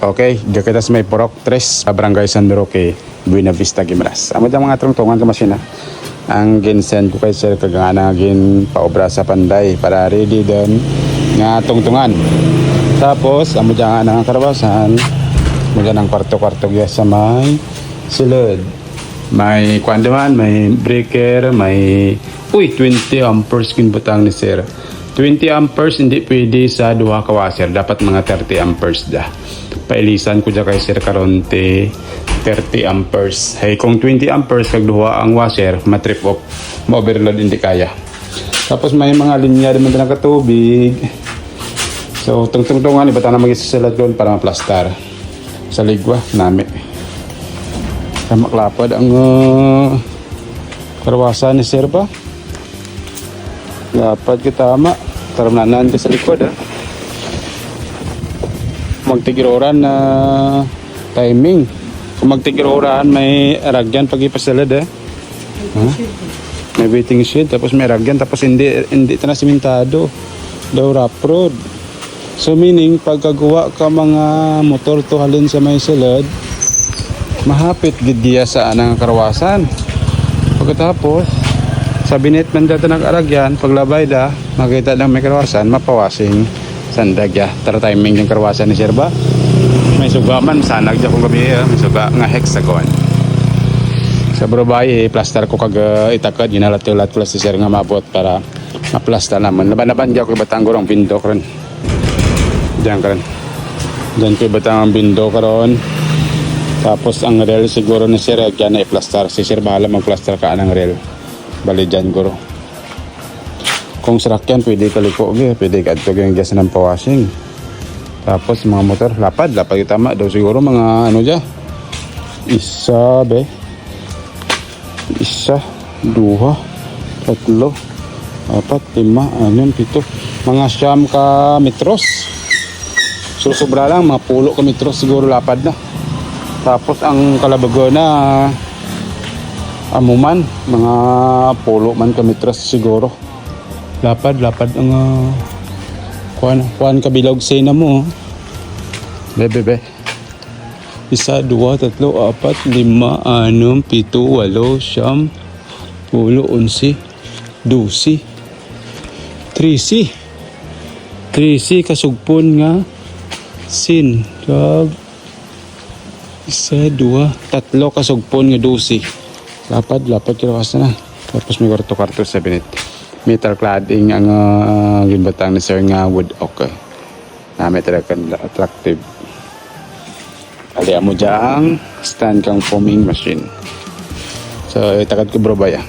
Okay, kita sa may Purok 3, Barangay San Roque, Buena Vista, Guimaras. Amo dyan mga tungtungan ka masina. Ang ginsend ko kay sir kagana gin paobra sa Panday para ready din nga tungtungan. Tapos amo dyan nga karawasan, mo dyan ang kwarto-kwarto sa may silid. May kwandaman, may breaker, may 20 amperes kin butang ni sir. 20 amperes hindi pwede sa duha ka washer, dapat mga 30 amperes da. Pailisan ko dyan kay sir karonte 30 amperes. Hey, kung 20 amperes kag duha ang washer, matrip off, ma-overload hindi kaya. Tapos may mga linya din mga katubig. So tungtungan iba ta na magisisalat doon para maplastar sa ligwa nami. Tama klapad ang karawasan ni sir ba? Dapat kita tama. Taramnanan ka sa likod magtigiroran na timing. Kung magtigiroran may ragyan pag ipasalad may waiting shed tapos may ragyan tapos hindi na simentado daw rough road. So meaning pagkagawa ka mga motor to halin sa may salad mahapit gid sa anang karawasan. Pagkatapos sa binet man dito nag-aragyan paglabay da makita ng may karawasan mapawasing sandagya tara timing yung karawasan ni sir ba may suga man sanag dyan kong gabi may suga nga hexagon sa barabay plaster ko kag itakad ginalat-ulat ko si sir nga mabot para maplaster naman laban-laban dyan ko ibatang gurong bindo karon dyan ko ibatang ang bindo karon. Tapos ang rail siguro ni sir dyan na i-plaster si sir bahala mag-plaster ka ng rail bali dyan guro. Kung sarakyan pwede kaliko pwede kadtog yung gas ng pawashing. Tapos mga motor lapad yung tama daw siguro mga ano dyan isa 2 3 4 5 6 7 mga siyam ka metros. So sobra lang mga 10 ka metros siguro lapad na. Tapos ang kalabago na amuman mga 10 man ka metros siguro. Lapad ang kuan kabilog say na mo. Bebe. 1 2 3 4 5 6 7 8 9 10 11 12 13 kasugpon nga sin kag 1 2 3 kasugpon nga 12 lapad kirawas na. Tapos may kwarto sa binit metal cladding ang ginbatang ni sir nga wood oak na may talagang attractive. Ali mo dyan stand kang foaming machine. So itakad ko bro ba ya